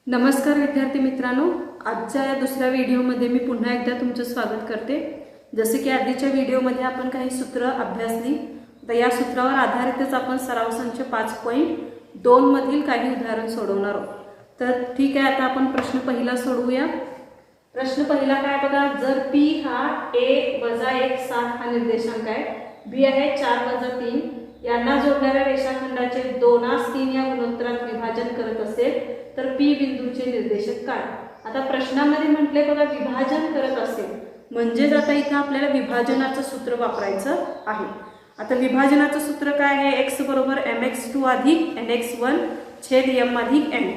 नमस्कार विद्यार्थी मित्रांनो, आजच्या या दुसऱ्या व्हिडिओमध्ये मी पुन्हा एकदा तुमचं स्वागत करते। जसे की आधीच्या व्हिडिओमध्ये आपण काही सूत्र अभ्यासली, तर या सूत्रावर आधारितच आपण सराव संच 5.2 मधील काही उदाहरण सोडवणार आहोत। तर ठीक आहे, आता आपण प्रश्न पहिला सोडवूया। प्रश्न पहिला काय बघा, जर p हा a - 1 7 हा निर्देशांक आहे, b आहे 4 - 3, यांना जोडणाऱ्या रेषाखंडाचे 2:3 या गुणोत्तरात विभाजन करत असेल तर p बिंदूचे निर्देशक काय। आता प्रश्नामध्ये म्हटले बघा विभाजन करत असेल, म्हणजेच आता इथं आपल्याला विभाजनाचं सूत्र वापरायचं आहे। आता विभाजनाचं सूत्र काय आहे, x बरोबर mx2 अधिक nx1 छेद m अधिक n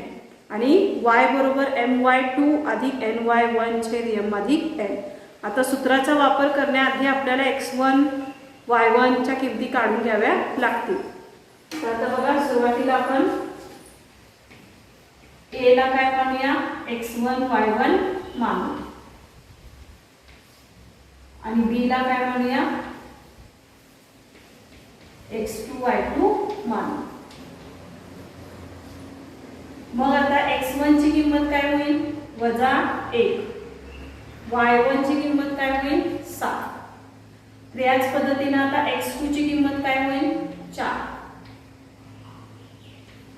आणि y बरोबर my2 अधिक ny1 छेद m अधिक n। आता सूत्राचा वापर करण्याआधी आपल्याला x1 y1 च्या किमती काढून घ्याव्या लागतील। तर आता बघा, सुरुवातीला आपण a ला काय मानूया, x1 y1 मानू आणि b ला काय मानूया, x2 y2 मानू। मग आता x1 ची किंमत काय होईल, -1, y1 ची किंमत काय होईल 7। याच पद्धतीने आता x2 ची किंमत काय होईल 4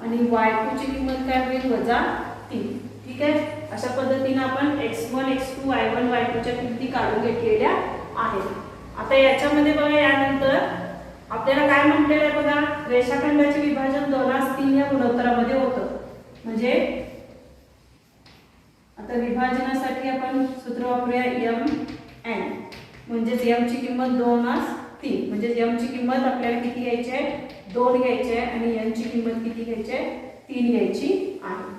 आणि y2 ची किंमत काय होईल -3। ठीक आहे, अशा पद्धतीने आपण x1 x2 y1 y2 च्या किमती काढून घेतलेल्या आहेत। आता याच्यामध्ये बघा, यानंतर आपल्याला काय म्हटलेलं आहे बघा, रेषाखंडाचे विभाजन 2:3 या गुणोत्तरामध्ये होतं। म्हणजे आता विभाजनासाठी आपण सूत्र वापरूया mn, म्हणजे m ची किंमत 2:3, म्हणजे m ची किंमत आपल्याला किती घ्यायची आहे, 2 घ्यायची आहे आणि n ची किंमत किती घ्यायची आहे, 3 घ्यायची आहे।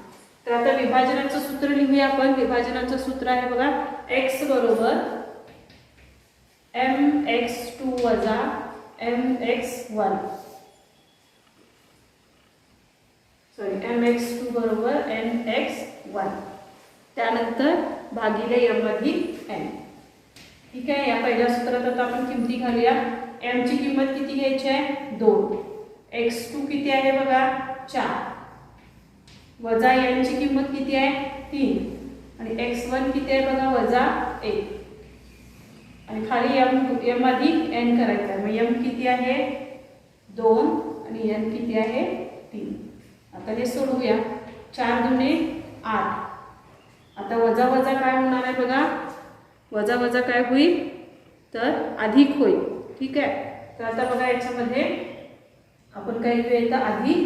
तर आता विभाजनाचं सूत्र लिहूया आपण। विभाजनाचं सूत्र आहे बघा, x बरोबर mx2 वजा mx1 mx2 बरोबर mx1 त्यानंतर भागिले m अधिक n। ठीक आहे, या पहिल्या सूत्रात आता आपण किमती घालूया। m ची किंमत किती घ्यायची आहे 2, x2 किती आहे बघा 4 वजा n ची किंमत किती आहे 3 आणि x1 किती आहे बघा -1 आणि खाली m अधिक n करायचं आहे। मग m किती आहे 2 आणि n किती आहे 3। आता हे सोडवूया, 4 दुणे 8। आता वजा वजा काय होणार आहे बघा, वजा वजा काय होईल तर अधिक होईल। ठीक आहे, तर आता बघा याच्यामध्ये आपण काय लिहूया, तर अधिक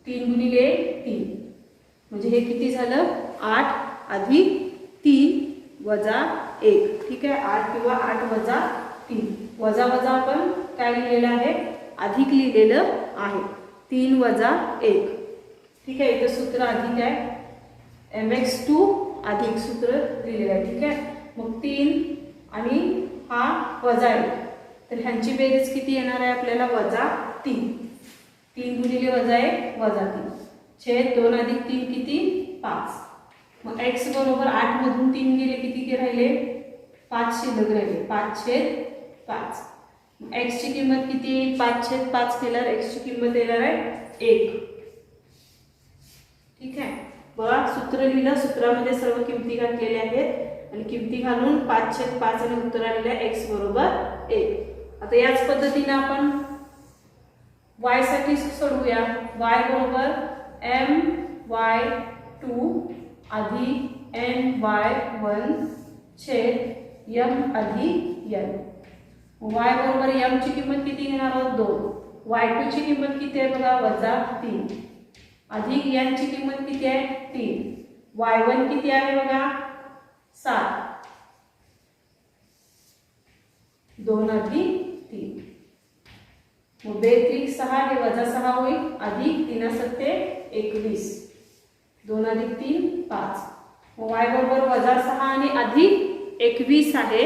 3 गुणिले 3 म्हणजे हे किती झालं 8 अधिक 3 वजा 1। ठीक आहे, 8 किंवा 8 वजा 3, वजा वजा आपण काय लिहिलेलं आहे, अधिक लिहिलेलं आहे, 3 वजा 1। ठीक आहे, इथं सूत्र अधिक आहे, mx2 अधिक सूत्र लिहिलेलं आहे। ठीक आहे, मग 3 आणि हा वजा 1, तर ह्यांची बेरीज किती येणार आहे आपल्याला -3। 3 गुणिले -1 -3 छेद 2 अधिक 3 किती 5। मग x बरोबर 8 मधून 3 गेले किती राहिले 5 शिल्लक राहिले, 5/5। x ची किंमत किती येईल, 5/5 केल्यावर x ची किंमत येणार आहे 1। ठीक आहे, बघा सूत्र लिहिलं, सूत्रामध्ये सर्व किमती घातलेल्या आहेत आणि किमती घालून 5/5 आणि उत्तर आलेलं आहे x बरोबर 1। आता याच पद्धतीने आपण y साठी सोडवूया। y बरोबर my2 अधिक ny1 छेद m अधिक n। y बरोबर m ची किंमत किती घेणार आहोत 2, y2 ची किंमत किती आहे बघा -3 अधिक n ची किंमत किती आहे 3, y1 किती आहे बघा 7, 2 अधिक 3 मग 2 त्रिक 6 हे -6 होईल, अधिक 3 7 21, 2 अधिक 3 5। मग y बरोबर -6 आणि अधिक 21 आहे।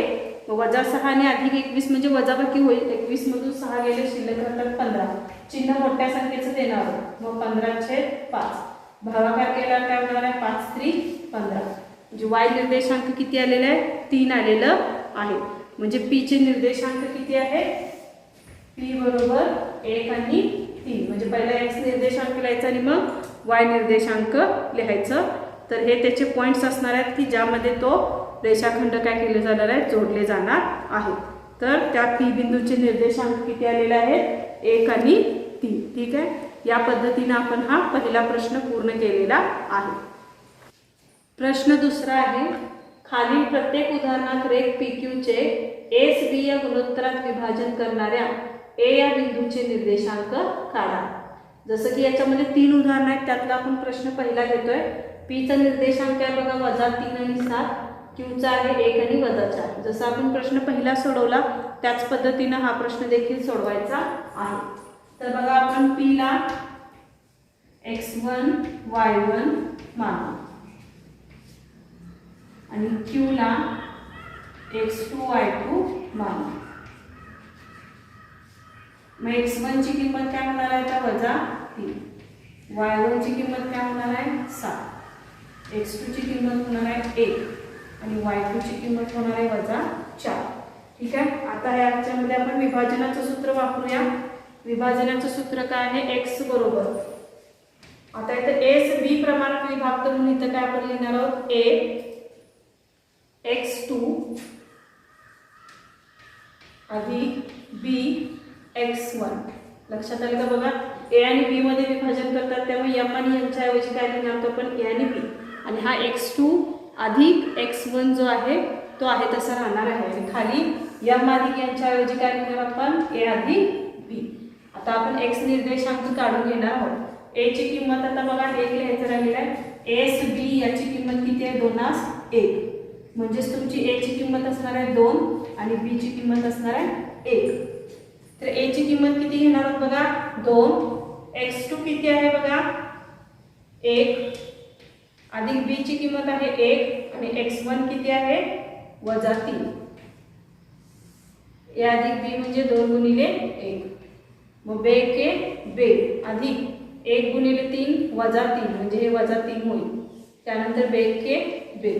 मग -6 आणि अधिक 21 म्हणजे वजाबाकी होईल, 21 मधून 6 गेले शिल्लक राहतात 15, चिन्ह मोठ्या संख्येचं देणार आहोत। मग 15/5 भागाकार केल्यावर काय होणार आहे, 5 त्रिक 15 म्हणजे y निर्देशांक किती आलेला आहे 3 आलेलं आहे। म्हणजे p चे निर्देशांक किती आहे, p बरोबर 1 आणि 3, म्हणजे पहिला x निर्देशांक लिहायचा आणि मग y निर्देशांक लिहायचं। तर हे त्याचे पॉईंट्स असणार आहेत की ज्यामध्ये तो रेषाखंड काय केले जाणार आहे, जोडले जाणार आहेत. तर त्या पी बिंदूचे निर्देशांक किती आलेले आहेत, 1 आणि 3. ठीक आहे, या पद्धतीने आपण हा पहिला प्रश्न पूर्ण केलेला आहे. प्रश्न दुसरा आहे, खालील प्रत्येक उदाहरणात रेख PQ चे एस बी या गुणोत्तरात विभाजन करणाऱ्या ए या बिंदूचे निर्देशांक काढा. जसं की याच्यामध्ये 3 उदाहरण आहेत, त्यातला आपण प्रश्न पहिला घेतोय. पीचा निर्देशांक आहे बघा -3 आणि 7, क्यूचा आहे 1 आणि -4. जसं आपण प्रश्न पहिला सोडवला त्याच पद्धतीने हा प्रश्न देखील सोडवायचा आहे. तर बघा आपण पीला x1 y1 मानू आणि क्यूला x2 y2 मानू. मग x1 ची किंमत काय होणार आहे तर -3, y1 ची किंमत काय होणार आहे 7, x2 ची किंमत होणार आहे 1 आणि y2 ची किंमत होणार आहे -4. ठीक आहे, आता याच्यामध्ये आपण विभाजनाचं सूत्र वापरूया. विभाजनाचं सूत्र काय आहे, x बरोबर, आता इथे एस बी प्रमाणात विभागतो म्हणून इथं काय आपण लिहिणार आहोत, a x2 अधिक b x1. लक्षात आलं का बघा, ए आणि बी मध्ये विभाजन करतात त्यामुळे एम आणि एमच्या ऐवजी काय लिहिणार आपण ए आणि बी, आणि हा x2 अधिक x1 जो आहे तो आहे तसा राहणार आहे. आणि खाली एम अधिक यांच्या ऐवजी काय लिहिणार आपण ए अधिक बी. आता आपण x निर्देशांक काढून घेणार आहोत. ए ची किंमत आता बघा 1 लिहायचं राहिलेलं आहे. एस बी याची किंमत किती आहे, 2 म्हणजेच तुमची ए ची किंमत असणार आहे 2 आणि बी ची किंमत असणार आहे 1. तर ए ची किंमत किती घेणार आहोत बघा 2, x2 किती आहे बघा 1 अधिक बी ची किंमत आहे 1 आणि x1 किती आहे -3. ए अधिक बी म्हणजे 2 गुणिले 1, मग बे के बे अधिक 1 गुणिले 3 -3 म्हणजे हे -3 होईल. त्यानंतर बे के बे.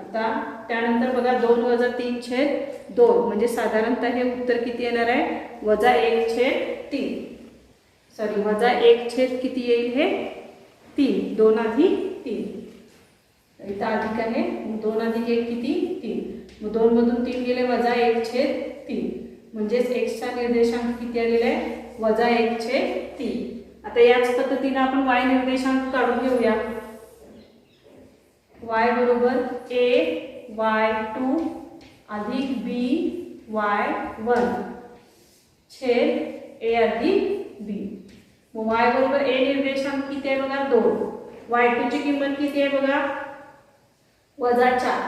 आता त्यानंतर बघा 2 - 3 छेद 2 म्हणजे साधारणतः हे उत्तर किती येणार आहे, -1/3. सॉरी -1 छेद किती येईल हे 3, 2 अधिक 3. इथं अधिक आहे, 2 अधिक 1 किती 3, मग 2 मधून 3 गेले -1/3 म्हणजेच x चा निर्देशांक किती आलेला आहे -1/3. आता याच पद्धतीने आपण y निर्देशांक काढून घेऊया. y बरोबर a y2 अधिक b y1 छेद a अधिक b. मग y बरोबर a निर्देशांक किती आहे बघा 2, y2 ची किंमत किती आहे बघा -4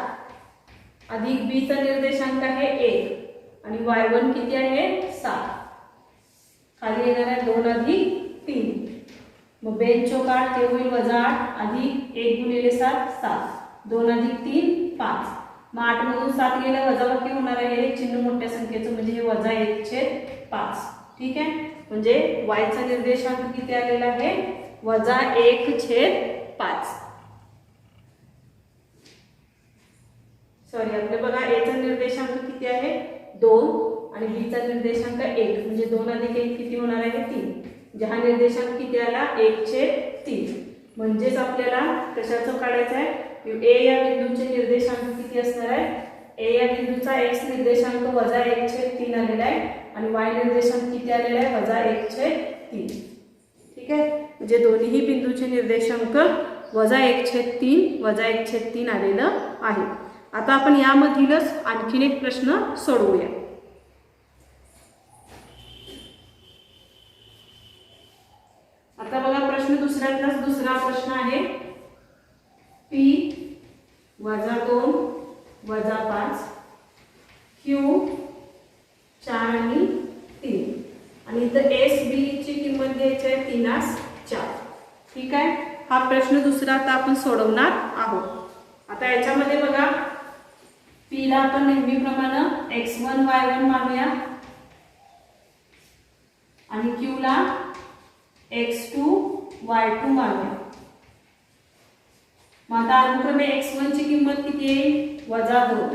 अधिक b चा निर्देशांक आहे 1 आणि y1 किती आहे 7. खाली येणार आहे 2 अधिक 3, मग बेन चौकाट ते होईल -8 अधिक 1 गुणिले 7 7, 2 अधिक 3 5. मग 8 मधून 7 गेला वजाबाकी होणार आहे चिन्ह मोठ्या संख्येचं म्हणजे हे -1/5. ठीक आहे, म्हणजे y चा निर्देशांक किती आलेला आहे -1/5. सॉरी आपले बघा ए चा निर्देशांक किती आहे 2 आणि बी चा निर्देशांक 1 म्हणजे 2 अधिक 1 किती होणार आहे 3. म्हणजे हा निर्देशांक किती आला 1/3. म्हणजेच आपल्याला कशाचं काढायचं आहे, ए या बिंदूचे निर्देशांक किती असणार आहे, ए या बिंदूचा x निर्देशांक -1/3 आलेला आहे आणि y निर्देशांक किती आलेला आहे -1/3. ठीक आहे, म्हणजे दोन्ही बिंदूचे निर्देशांक -1/3 -1/3 आलेलं आहे. आता आपण यामधीलच आणखीन एक प्रश्न सोडवूया. आता बघा प्रश्न दुसऱ्यातलाच दुसरा प्रश्न आहे. p -2 -5 q 4 आणि 3 आणि इथं एस बी ची किंमत द्यायची आहे 3/4. ठीक आहे, हा प्रश्न दुसरा आता आपण सोडवणार आहोत. आता याच्यामध्ये बघा p ला आपण नेहमीप्रमाणे x1 y1 मानूया आणि q ला x2 y2 मानूया. मग आता अनुक्रमे x1 ची किंमत किती येईल -2,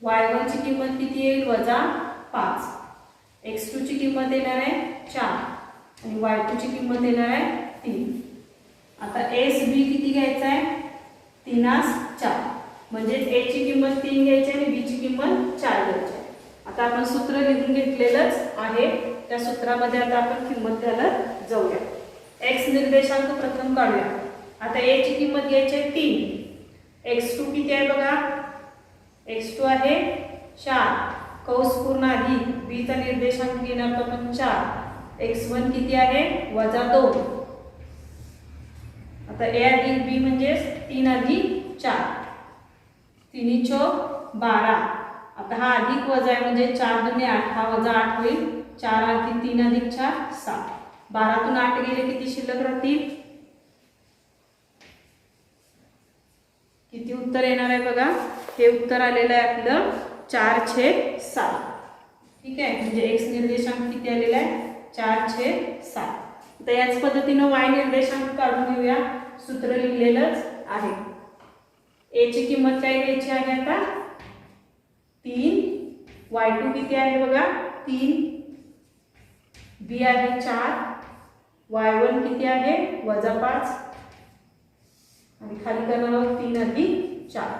y1 ची किंमत किती येईल -5, x2 ची किंमत येणार आहे 4 आणि y2 ची किंमत येणार आहे 3. आता एस बी किती घ्यायचा आहे 3 4 म्हणजेच ए ची किंमत 3 घ्यायची आणि बी ची किंमत 4 घ्यायची. आता आपण सूत्र लिहून घेतलेलंच आहे. त्या सूत्रामध्ये आता आपण किंमत घालत जाऊया. एक्स निर्देशांक प्रथम काढूया. आता ए ची किंमत घ्यायची आहे 3. x2 किती आहे बघा, x2 आहे 4 कौंस पूर्ण अधिक b चा निर्देशांक घेणार तो आपण 4. x1 किती आहे -2. आता a अधिक b म्हणजे 3 अधिक 4 3 चौक 12. आता हा अधिक वजा आहे म्हणजे 4 दुने 8 हा -8 होईल. 4 अधिक 3 अधिक 4 7. 12 तून 8 गेले किती शिल्लक राहतील, किती उत्तर येणार आहे बघा. हे उत्तर आलेलं आहे आपलं 4/7. ठीक आहे, म्हणजे एक्स निर्देशांक किती आलेला आहे 4/7. तर याच पद्धतीनं वाय निर्देशांक काढून घेऊया. सूत्र लिहिलेलंच आहे. ए ची किंमत काय घ्यायची आहे आता 3. y2 किती आहे बघा 3. b आहे 4. y1 किती आहे -5 आणि खाली करणार आहोत 3 अधिक 4.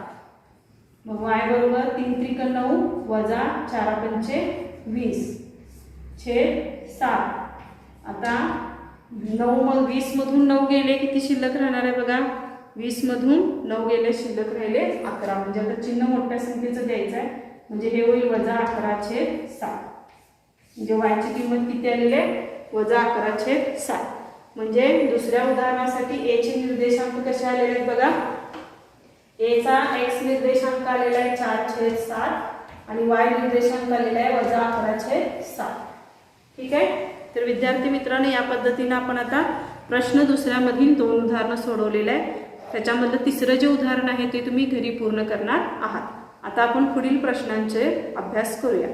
मग y बरोबर 3 त्रिक 9 वजा 4 पंचे 20 छेद 7. आता 9 मग 20 मधून 9 गेले किती शिल्लक राहणार आहे बघा. 20 मधून 9 गेले शिल्लक राहिले 11. म्हणजे आता चिन्ह मोठ्या संख्येचं द्यायचं आहे म्हणजे हे होईल -11/7. म्हणजे y ची किंमत किती आलेली आहे -11/7. म्हणजे दुसऱ्या उदाहरणासाठी ए चे निर्देशांक कसे आलेले आहेत बघा. ए चा x निर्देशांक आलेला आहे 4/7 आणि y निर्देशांक आलेला आहे -11/7. ठीक आहे. तर विद्यार्थी मित्रांनो, या पद्धतीने आपण आता प्रश्न दुसऱ्यामधील 2 उदाहरणं सोडवलेले आहे. त्याच्यामधलं तिसरं जे उदाहरण आहे ते तुम्ही घरी पूर्ण करणार आहात. आता आपण पुढील प्रश्नांचे अभ्यास करूया.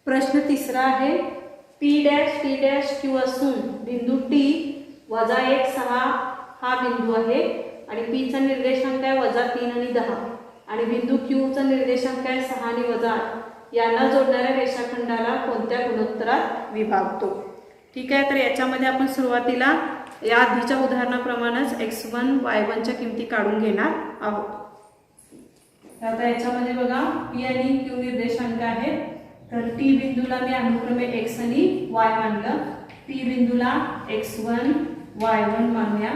प्रश्न तिसरा आहे P', असून बिंदू T -1 6 हा बिंदू आहे आणि P चा निर्देशांक आहे -3 आणि 10 आणि बिंदू Q चा निर्देशांक आहे 6 आणि -8. यांना जोडणाऱ्या रेषाखंडाला कोणत्या गुणोत्तरात विभागतो. ठीक आहे. तर याच्यामध्ये आपण सुरुवातीला या आधीच्या उदाहरणाप्रमाणेच x1 y1 च्या किमती काढून घेणार आहोत. आता याच्यामध्ये बघा P आणि Q निर्देशांक आहेत. तर T बिंदूला मी अनुक्रमे x आणि y मानलं. P बिंदूला x1 y1 मानूया.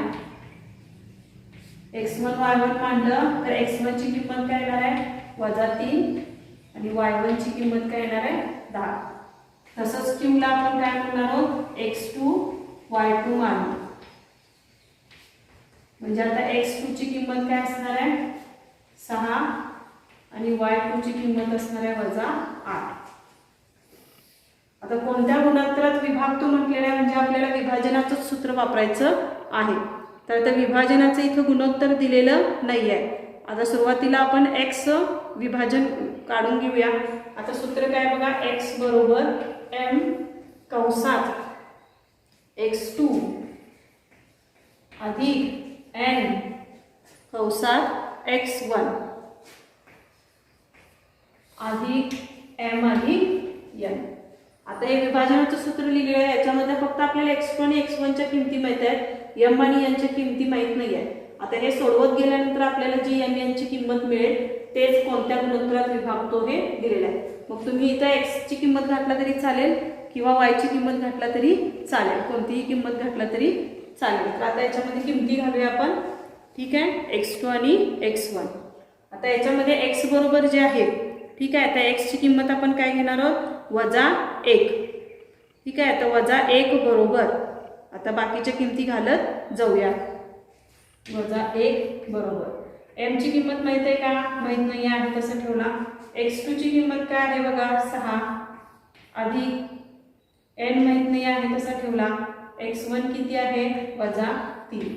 x1 y1 मानलं तर x1 ची किंमत काय येणार आहे -3 आणि y1 ची किंमत काय येणार आहे 10. तसंच Q ला आपण काय म्हणणार आहोत x2 y2 मानू. म्हणजे आता x2 ची किंमत काय असणार आहे 6 आणि y2 ची किंमत असणार आहे -8. आता कोणत्या गुणोत्तरात विभागतो म्हटलेलं आहे म्हणजे आपल्याला विभाजनाचं सूत्र वापरायचं आहे. तर आता विभाजनाचं इथं गुणोत्तर दिलेलं नाही आहे. आता सुरुवातीला आपण x विभाजन काढून घेऊया. आता सूत्र काय बघा, x बरोबर m कंसात x2 अधिक n कंसात x1 अधिक m अधिक n. आता हे विभाजनाचं सूत्र लिहिलेलं आहे. याच्यामध्ये फक्त आपल्याला x2 आणि x1 च्या किमती माहित आहेत, m आणि n च्या किमती माहित नाही आहेत. आता हे सोडवत गेल्यानंतर आपल्याला जी m n ची किंमत मिळेल तेच कोणत्या गुणोत्तरात विभागतो हे दिलेलं आहे. मग तुम्ही इथं x ची किंमत घातला तरी चालेल किंवा y ची किंमत घातला तरी चालेल, कोणतीही किंमत घातला तरी चालेल. तर आता याच्यामध्ये किमती घालूया आपण. ठीक आहे, x2 आणि x1. आता याच्यामध्ये x बरोबर जे आहे, ठीक आहे, आता x ची किंमत आपण काय घेणार आहोत -1. ठीक आहे, आता -1 बरोबर आता बाकीच्या किमती घालत जाऊया. -1 बरोबर m ची किंमत माहित आहे का, माहित नाही आहे, तसं ठेवला. x2 ची किंमत काय आहे बघा 6 अधिक n माहित नाही आहे, तसा ठेवला. x1 किती आहे -3.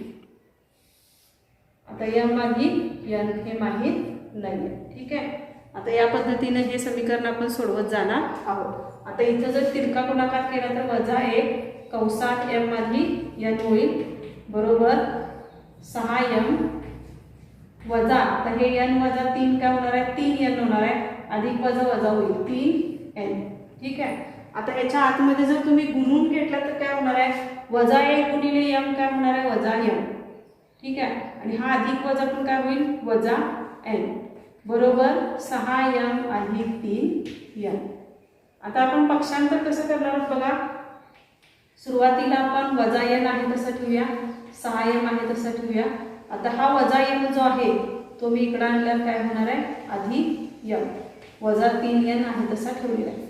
आता m अधिक n हे माहित नाही. ठीक आहे. आता या पद्धतीने हे समीकरण आपण सोडवत जाणार आहोत. आता इथं जर तिरका गुणाकार केला तर -1 कंसात m अधिक n होईल बरोबर 6m वजा, आता हे n वजा 3 काय होणार आहे 3n होणार आहे, अधिक वजा वजा होईल 3n. ठीक आहे. आता ह्याच्या आतमध्ये जर तुम्ही गुणून घेतला तर काय होणार आहे -1 गुणिले m काय होणार आहे -m. ठीक आहे. आणि हा अधिक वजा पण काय होईल, वजा n बरोबर 6m अधिक 3n. आता आपण पक्षांतर कसं करणार आहोत बघा. सुरुवातीला आपण वजा n आहे तसं ठेवूया, 6m आहे तसं ठेवूया. आता हा वजा m जो आहे तो मी इकडे आणल्यावर काय होणार आहे, अधिक m वजा 3n आहे तसा ठेवलेला आहे.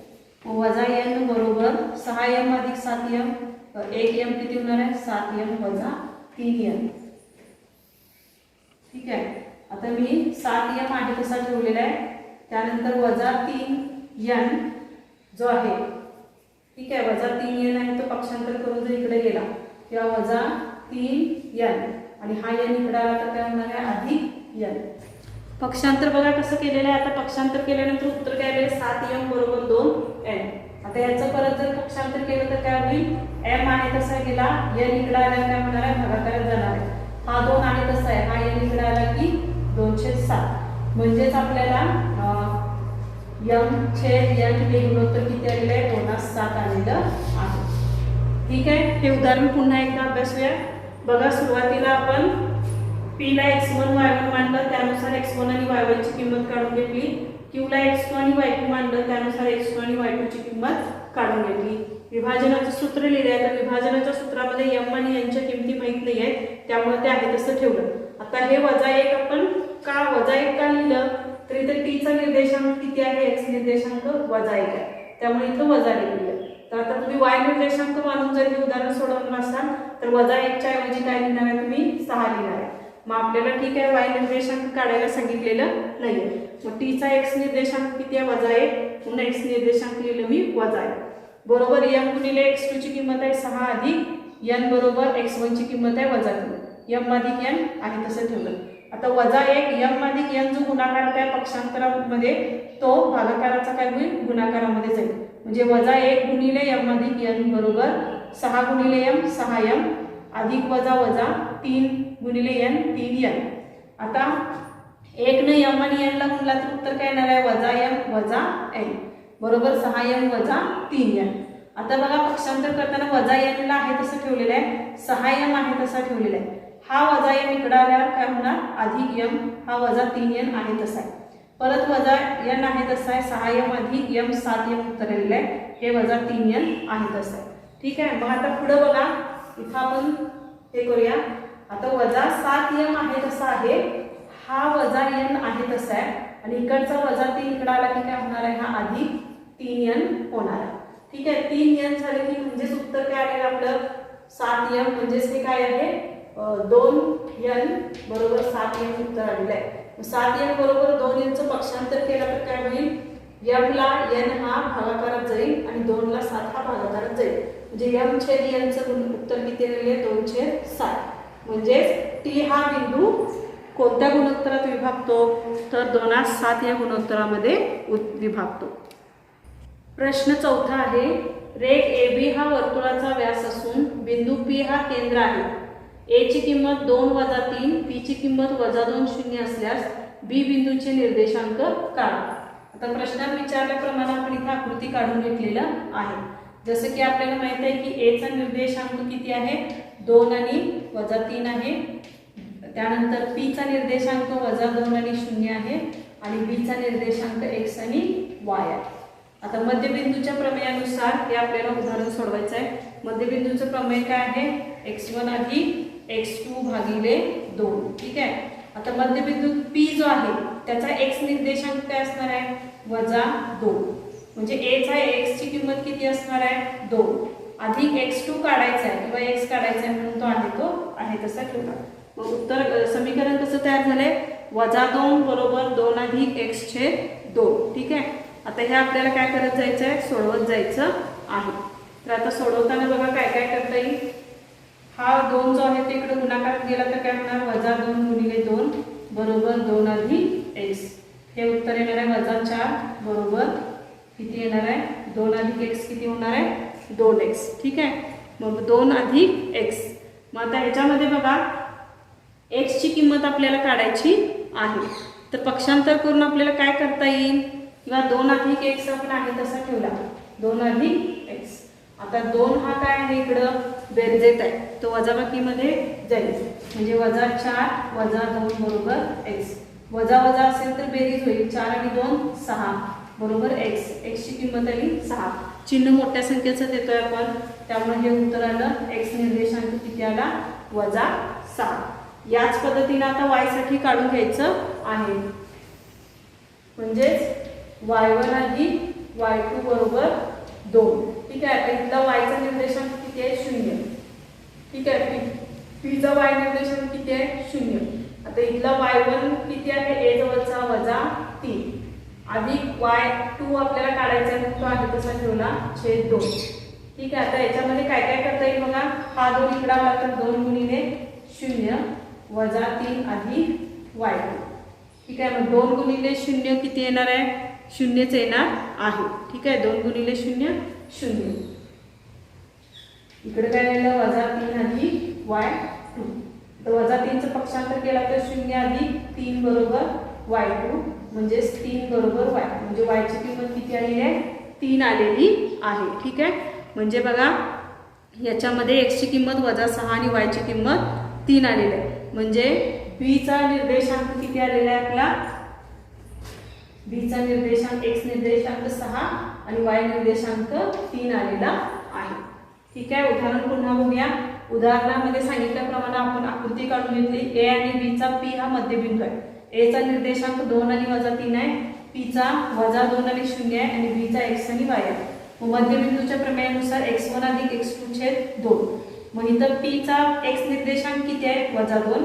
वजा n बरोबर 6m अधिक 7m, 1m किती होणार आहे, 7m वजा 3n. ठीक आहे. आता मी 7m आहे तसा ठेवलेला आहे, त्यानंतर वजा 3n जो आहे, ठीक आहे, वजा 3n आहे तो पक्षांतर करून जर इकडे गेला किंवा वजा 3n आणि हा n इकडे आला तर काय होणार आहे, अधिक n. पक्षांतर बघा कसं केलेलं आहे. आता पक्षांतर केल्यानंतर उत्तर काय आले, 7m बरोबर 2n. आता याचं परत जर पक्षांतर केलं तर काय होईल, m आहे तसा गेला, n इकडे आला काय होणार आहे, भागाकारात जाणार आहे. हा 2 आहे तसा आहे, हा n इकडे आला की 2/7. म्हणजेच आपल्याला m छेद n हे गुणोत्तर किती आलेलं आहे, 2/7 आलेलं आहे. ठीक आहे. हे उदाहरण पुन्हा एकदा अभ्यासूया. बघा सुरुवातीला आपण p ला x1 y1 मानलं, त्यानुसार x1 आणि y1 ची किंमत काढून घेतली. q ला x2 आणि y2 मानलं, त्यानुसार x2 आणि y2 ची किंमत काढून घेतली. विभाजनाचं सूत्र लिहिले आहे. तर विभाजनाच्या सूत्रामध्ये m आणि n च्या किमती माहित नाही आहेत, त्यामुळे ते आहे तसं ठेवलं. आता हे -1 आपण का -1 का लिहिलं, तर इथे t चा निर्देशांक किती आहे, x निर्देशांक -1 आहे, त्यामुळे इथं वजा लिहिलं. तर आता तुम्ही y निर्देशांक मानून जर हे उदाहरण सोडवलं असाल तर -1 च्या ऐवजी काय लिहिणार आहे, तुम्ही 6 लिहिणार आहे. मग आपल्याला ठीक आहे y निर्देशांक काढायला सांगितलेलं नाहीये. मग t चा x निर्देशांक किती आहे, -1, पुन्हा x निर्देशांक लिहिलं मी -1 बरोबर m गुणिले x2 ची किंमत आहे 6 अधिक n बरोबर x1 ची किंमत आहे -3. m अधिक n आहे तसं ठेवलं. आता -1 m अधिक n जो गुणाकार त्या पक्षांतरामध्ये तो भागाकाराचा काय होईल, गुणाकारामध्ये जाईल. म्हणजे -1 गुणिले m अधिक n बरोबर 6 गुणिले m 6m अधिक वजा 3 गुणिले n 3n. आता 1 ने m आणि n ला गुणला तर उत्तर काय येणार आहे, -m वजा n बरोबर 6m वजा 3n. आता बघा पक्षांतर करताना -n ला आहे तसं ठेवलेलं आहे, 6m आहे तसा ठेवलेला आहे. हा -m इकडे आल्यावर काय होणार, अधिक m, हा -3n आहे तसा आहे. परत -n आहे तसा आहे, 6m अधिक m 7m उत्तर आलेलं आहे, हे -3n आहे तसं आहे. ठीक आहे. मग आता पुढे बघा, इथं आपण हे करूया. आता -7m आहे तसा आहे, हा -n आहे तसा आहे आणि इकडचा -3 इकडे आला की काय होणार आहे, हा अधिक 3n होणार आहे. ठीक आहे. 3n झाले की म्हणजेच उत्तर काय आलेलं आपलं 7m, म्हणजेच हे काय आहे 2n बरोबर 7m उत्तर आलेलं आहे. 7m बरोबर 2n चं पक्षांतर केलं तर काय होईल, m ला n हा भागाकारात जाईल आणि 2 ला 7 हा भागाकारात जाईल. म्हणजे m छेद n चं उत्तर किती आलेलं आहे, 2/7. म्हणजेच t हा बिंदू कोणत्या गुणोत्तरात विभागतो, तर 2/7 या गुणोत्तरामध्ये विभागतो. प्रश्न चौथा आहे, रेघ AB हा वर्तुळाचा व्यास असून बिंदू P हा केंद्र आहे. A ची किंमत 2 वजा 3, P ची किंमत -2 शून्य असल्यास B बिंदूचे निर्देशांक काढा. आता प्रश्नात विचारल्याप्रमाणे आपण इथे आकृती काढून घेतलेलं आहे. जसं की आपल्याला माहित आहे की A चा निर्देशांक किती आहे, 2 आणि -3 आहे. त्यानंतर P चा निर्देशांक -2 आणि 0 आहे आणि B चा निर्देशांक x आणि y आहे. आता मध्यबिंदूच्या प्रमेयानुसार हे आपल्याला उदाहरण सोडवायचं आहे. मध्यबिंदूचं प्रमेय काय आहे, x1 अधिक x2 भागिले 2. ठीक आहे. आता मध्यबिंदू P जो आहे त्याचा x निर्देशांक काय असणार आहे, -2. म्हणजे a चा x ची किंमत किती असणार आहे, 2 अधिक x2 काढायचा आहे किंवा x काढायचा आहे म्हणून तो आहे तसा ठेवला. मग उत्तर समीकरण कसं तयार झालंय, -2 बरोबर 2 अधिक x छेद 2. ठीक आहे. आता हे आपल्याला काय करत जायचं आहे, सोडवत जायचं आहे. तर आता सोडवताना बघा काय काय करता येईल. हा 2 जो आहे ते इकडे गुणाकारात गेला तर काय होणार, -2 गुणिले 2 बरोबर 2 अधिक x. हे उत्तर येणार आहे -4 बरोबर किती येणार आहे, 2 अधिक x किती होणार आहे, 2x. ठीक आहे. मग 2 अधिक x. मग आता ह्याच्यामध्ये बघा x ची किंमत आपल्याला काढायची आहे. तर पक्षांतर करून आपल्याला काय करता येईल, किंवा 2 अधिक x आपण आहे तसा ठेवला, 2 अधिक x. आता 2 हा काय आहे इकडं बेरजेत आहे तो वजाबाकीमध्ये जाईल. म्हणजे -4 - 2 बरोबर x. वजा वजा असेल तर बेरीज होईल. 4 आणि 2 6 बरोबर x. x ची किंमत आली 6. चिन्ह मोठ्या संख्येचं देतोय आपण, त्यामुळे हे उत्तर आलं. x निर्देशांक किती आला? -6. याच पद्धतीने आता y साठी काढून घ्यायचं आहे. म्हणजेच y1 अधिक y2 बरोबर 2. ठीक आहे. आता इथला y चा निर्देशांक किती आहे? 0. ठीक आहे. p चा y निर्देशांक किती आहे? 0. आता इथला y1 किती आहे? a जवळचा -3 अधिक y2 आपल्याला काढायचा आहे, तो आहे तसा ठेवला /2. ठीक आहे. आता याच्यामध्ये काय काय करता येईल बघा. हा 2 इकडे आला तर 2 गुणिले 0 -3 अधिक y2. ठीक आहे. मग 2 गुणिले 0 किती येणार आहे? 0च येणार आहे. ठीक आहे. 2 गुणिले 0 0. इकडे काय राहिलं? -3 अधिक y2. तर -3चं पक्षांतर केला तर 0 अधिक 3 बरोबर y2 म्हणजेच 3 बरोबर y. म्हणजे y ची किंमत किती आलेली आहे? 3 आलेली आहे. ठीक आहे. म्हणजे बघा याच्यामध्ये x ची किंमत -6 आणि y ची किंमत 3 आलेली आहे. म्हणजे b चा निर्देशांक किती आलेला आहे आपला? b चा निर्देशांक x निर्देशांक 6 आणि y निर्देशांक 3 आलेला आहे. ठीक आहे. उदाहरण पुन्हा बघूया. उदाहरणामध्ये सांगितल्याप्रमाणे आपण आकृती काढून घेतली. a आणि b चा p हा मध्यबिंदू आहे. a चा निर्देशांक 2 आणि -3 आहे, p चा -2 आणि 0 आहे आणि b चा x आणि y आहे. मध्यबिंदूच्या प्रमेयानुसार x1 अधिक x2 छेद 2. मग इथं p चा x निर्देशांक किती आहे? -2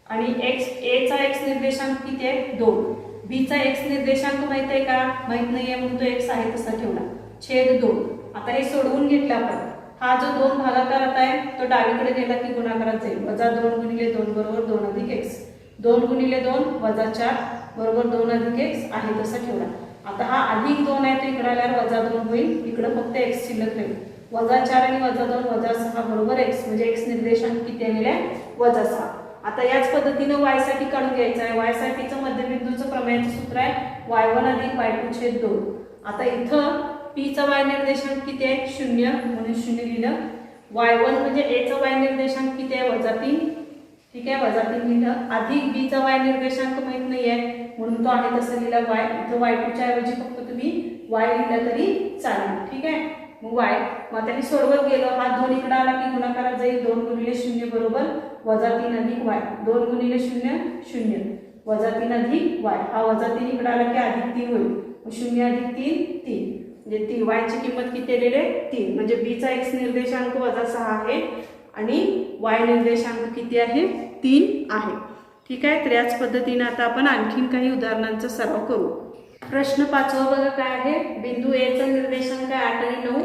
आणि a चा x निर्देशांक किती आहे? 2. b चा x निर्देशांक माहित आहे का? माहित नाहीये म्हणून तो x आहे तसा ठेवला /2. आता हे सोडवून घेतलं आपण. हा जो 2 भागाकारात आहे तो डावीकडे गेला की गुणाकारात जाईल. -2 गुणिले 2 बरोबर 2 अधिक x. 2 गुणिले 2 -4 बरोबर 2 अधिक x आहे तसा ठेवला. आता हा +2 आहे तो इकडे आल्यावर -2 होईल. इकडे फक्त x शिल्लक राहील. -4 आणि -2 -6 बरोबर x. म्हणजे x निर्देशांक किती आलेला आहे? -6. आता याच पद्धतीने y साठी काढून घ्यायचं आहे. y साठीचं मध्यबिंदूचं प्रमेयाचं सूत्र आहे y1 अधिक y2 छेद 2. आता इथं p चा y निर्देशांक किती आहे? 0 म्हणून 0 लिहिलं. y1 म्हणजे a चा y निर्देशांक किती आहे? -3. ठीक आहे. -3 लिहिलं. अधिक b चा y निर्देशांक माहित नाहीये म्हणून तो आहे तसं लिहिला y. इथं y2 च्या ऐवजी फक्त तुम्ही y लिहिला तरी चालेल. ठीक आहे. मग y. मग आता हे सोडवत गेलो. हा 2 इकडे आला की गुणाकारात जाईल. 2 गुणिले 0 बरोबर -3 अधिक y. 2 गुणिले 0 0 -3 अधिक y. हा -3 इकडे आला की +3 होईल. 0 अधिक 3 3. म्हणजे y ची किंमत किती आलेली आहे? 3. म्हणजे b चा x निर्देशांक -6 आहे आणि y निर्देशांक किती आहे? 3 आहे. ठीक आहे. तर याच पद्धतीने आता आपण आणखीन काही उदाहरणांचा सराव करू. प्रश्न 5वा बघा काय आहे. बिंदू a चा निर्देशांक 8 आणि 9,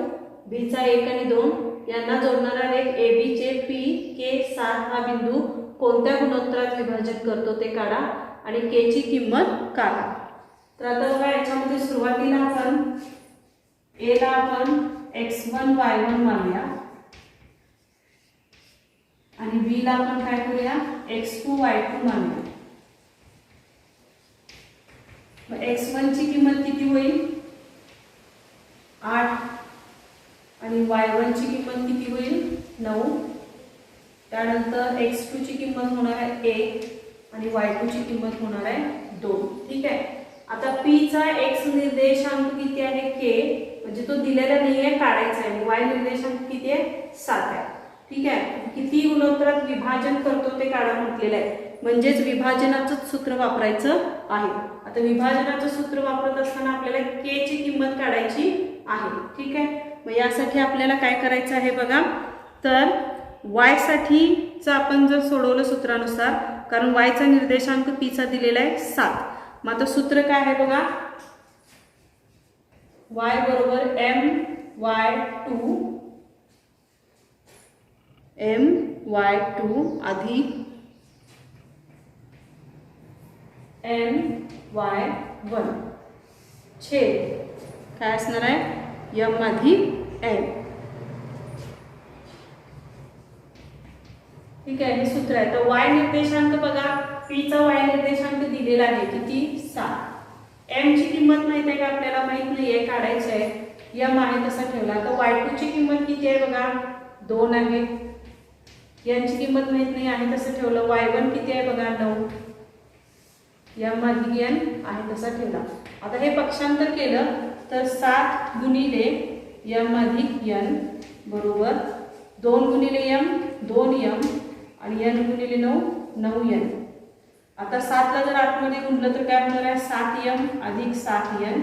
b चा 1 आणि 2 यांना जोडणारा रेख AB चे p k 7 हा बिंदू कोणत्या गुणोत्तरात विभाजित करतो ते काढा आणि k ची किंमत काढा. तर आता बघा याच्यामध्ये सुरुवातीला आपण a ला आपण x1 y1 मानूया आणि b ला आपण काय करूया? x2 y2 मानूया. मग x1 ची किंमत किती होईल? 8 आणि y1 ची किंमत किती होईल? 9. त्यानंतर x2 ची किंमत होणार आहे 1 आणि y2 ची किंमत होणार आहे 2. ठीक आहे. आता p चा x निर्देशांक किती आहे? k. म्हणजे तो दिलेला नाहीये, काढायचा आहे. y निर्देशांक किती आहे? 7 आहे. ठीक आहे. किती गुणोत्तरात विभाजन करतो ते काढा म्हटलेलं आहे. म्हणजेच विभाजनाचं सूत्र वापरायचं आहे. आता विभाजनाचं सूत्र वापरत असताना आपल्याला k ची किंमत काढायची आहे. ठीक आहे. मग यासाठी आपल्याला काय करायचं आहे बघा. तर y साठीचं आपण जर सोडवलं सूत्रानुसार, कारण y चा निर्देशांक p चा दिलेला आहे 7. मग आता सूत्र काय आहे बघा. y बरोबर my2 अधिक my1 छेद काय असणार आहे? m अधिक n. ठीक आहे. हे सूत्र आहे. तर y निर्देशांक बघा. p चा y निर्देशांक दिलेला आहे किती? 7. m ची किंमत माहित आहे का आपल्याला? माहित नाहीये, काढायचं आहे. m आहे तसा ठेवला. तर y2 ची किंमत किती आहे बघा? 2 आहे, यांची किंमत माहित नाही आहे तसं ठेवलं. y1 किती आहे बघा 9, m अधिक n आहे तसा ठेवला. आता हे पक्षांतर केलं तर 7 गुणिले m अधिक n बरोबर 2 गुणिले m 2m आणि n गुणिले 9 9n. आता 7 ला जर आतमध्ये गुणलं तर काय होणार आहे 7m अधिक 7n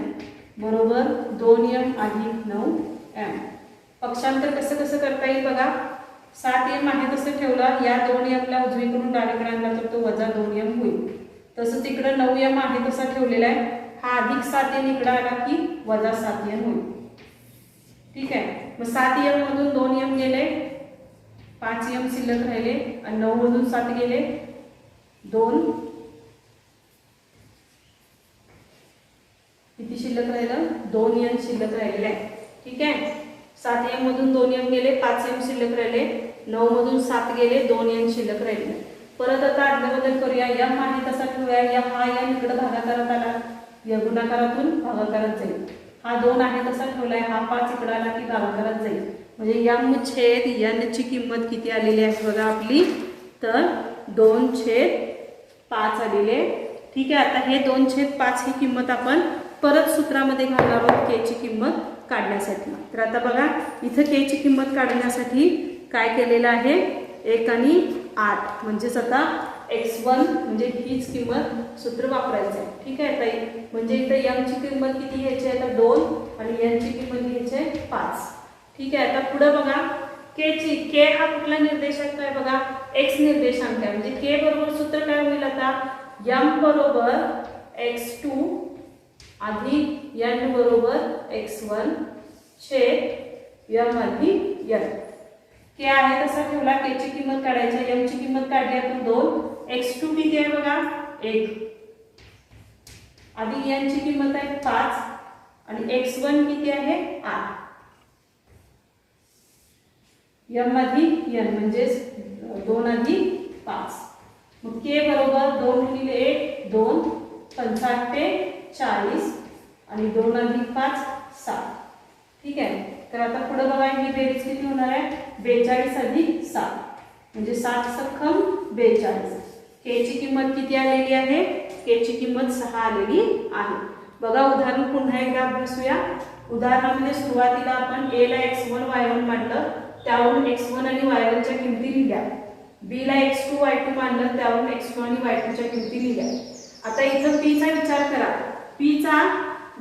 बरोबर 2m अधिक 9m. पक्षांतर कसं कसं करता येईल बघा. 7m आहे तसं ठेवला, या 2m ला उजवीकडून डावीकडे आणला तर तो वजा 2m होईल. तसंच इकडे 9m आहे तसा ठेवलेला आहे, हा अधिक 7n इकडे आला की वजा 7n होईल. ठीक आहे, मग 7m मधून 2m गेले, 5m शिल्लक राहिले आणि 9 मधून 7 गेले 2, किती शिल्लक राहिलं 2n शिल्लक राहिलेलं आहे. ठीक आहे, 7m मधून 2m गेले, 5m शिल्लक राहिले, 9 मधून 7 गेले, 2n शिल्लक राहिले. परत आता अदलाबदल करूया. m आहे तसा ठेवूया, या हा n इकडे भागाकारात आला, या गुणाकारातून भागाकारात जाईल. हा 2 आहे तसा ठेवलाय, हा 5 इकडे आला की भागाकारात जाईल. म्हणजे m छेद n ची किंमत किती आलेली आहे बघा आपली, तर 2/5 आलेली आहे. ठीक आहे, आता हे 2/5 ही किंमत आपण परत सूत्रामध्ये घालणार आहोत k ची किंमत काढण्यासाठी. तर आता बघा इथं k ची किंमत काढण्यासाठी काय केलेलं आहे, 1 आणि 8 म्हणजेच आता x1 म्हणजे हीच किंमत सूत्र वापरायचं आहे. ठीक आहे ताई, म्हणजे इथं m ची किंमत किती घ्यायची आहे तर 2 आणि n ची किंमत घ्यायची आहे 5. ठीक आहे, आता पुढे बघा k हा कुठला निर्देशांक आहे बघा, x निर्देशांक आहे. म्हणजे k बरोबर सूत्र काय होईल आता, m बरोबर x2 अधिक n बरोबर x1 छेद m अधिक n. k आहे तसा ठेवला, k ची किंमत काढायची, m ची किंमत काढली आपण 2, x2 किती आहे बघा 1 अधिक n ची किंमत आहे 5 आणि x1 किती आहे 8, m अधिक n म्हणजेच 2 अधिक 5. मग k बरोबर 2 गुणिले 1 2 5 40 आणि 2 अधिक 5 7. ठीक आहे, तर आता पुढे बघा ही बेरीज किती होणार आहे 42 अधिक 7 म्हणजे 7 सख्खम 42. k ची किंमत किती आलेली आहे, k ची किंमत 6 आलेली आहे. बघा उदाहरण पुन्हा एकदा अभ्यासूया. उदाहरणामध्ये सुरुवातीला आपण a ला x1 y1 मांडलं, त्यावरून x1 आणि y1 च्या किमती लिहिल्या. b ला x2 y2 मांडलं, त्यावरून x2 आणि y2 च्या किमती लिहिल्या. आता इथं p चा विचार करा. p चा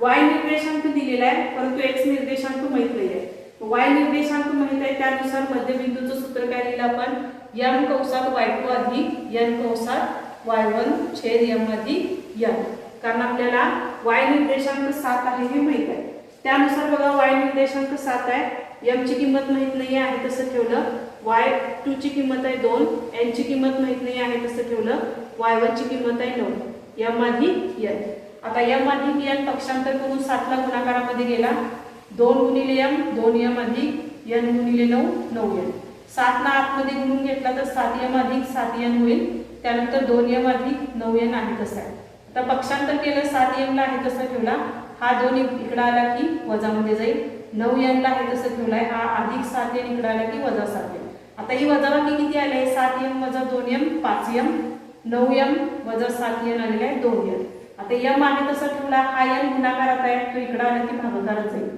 y निर्देशांक दिलेला आहे परंतु x निर्देशांक माहित नाही आहे. y निर्देशांक माहित आहे, त्यानुसार मध्यबिंदूचं सूत्र काय लिहिलं आपण, m कंसात y2 अधिक n कंसात y1 छेद m अधिक n. कारण आपल्याला y निर्देशांक 7 आहे हे माहित आहे. त्यानुसार बघा y निर्देशांक 7 आहे, m ची किंमत माहित नाही आहे तसं ठेवलं, y2 ची किंमत आहे 2, n ची किंमत माहित नाही आहे तसं ठेवलं, y1 ची किंमत आहे 9, m अधिक n. आता m अधिक n पक्षांतर करून 7 ला गुणाकारामध्ये गेला, 2 गुणिले m 2m अधिक n गुणिले 9 9n. 7 ला आतमध्ये गुणून घेतला तर 7m अधिक 7n होईल, त्यानंतर 2m अधिक 9n आहे तसा आहे. आता पक्षांतर केलं 7m ला आहे तसं ठेवला, हा 2 इकडे आला की वजामध्ये जाईल, 9n ला आहे तसं ठेवलाय, हा अधिक 7n इकडे आला की वजा 7n. आता ही वजाबाकी किती आले 7m वजा 2m 5m, 9m वजा 7n आलेला आहे 2n. आता m आहे तसा ठेवला, हा n गुणाकारात आहे तो इकडे आला की भागाकारात जाईल.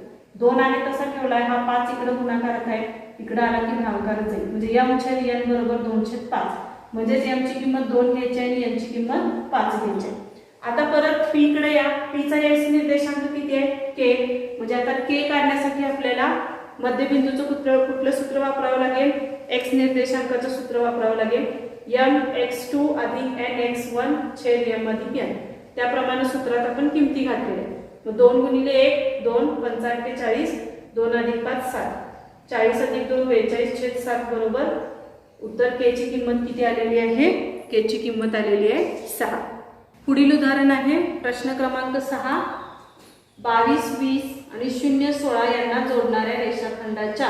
2 आहे तसा ठेवलाय, हा 5 इकडे गुणाकारात आहे इकडे आला की भागाकारात जाईल. म्हणजे m छेद n बरोबर 2/5. म्हणजेच m ची किंमत 2 घ्यायची आणि n ची किंमत 5 घ्यायची. आता परत p कडे या. p चा x निर्देशांक किती आहे k. म्हणजे आता k काढण्यासाठी आपल्याला मध्यबिंदूचं कुठलं सूत्र वापरावं लागेल, x निर्देशांकाचं सूत्र वापरावं लागेल, mx2 अधिक nx1 छेद m अधिक n. त्याप्रमाणे सूत्रात आपण किमती घातलेल्या. मग 2 गुणिले 1 2 5 40, 2 अधिक 5 7, 40 अधिक 2 42 छेद 7 बरोबर उत्तर k ची किंमत किती आलेली आहे, k ची किंमत आलेली आहे 6. पुढील उदाहरण आहे प्रश्न क्रमांक 6. 22 20 आणि 0 16 यांना जोडणाऱ्या रेषाखंडाच्या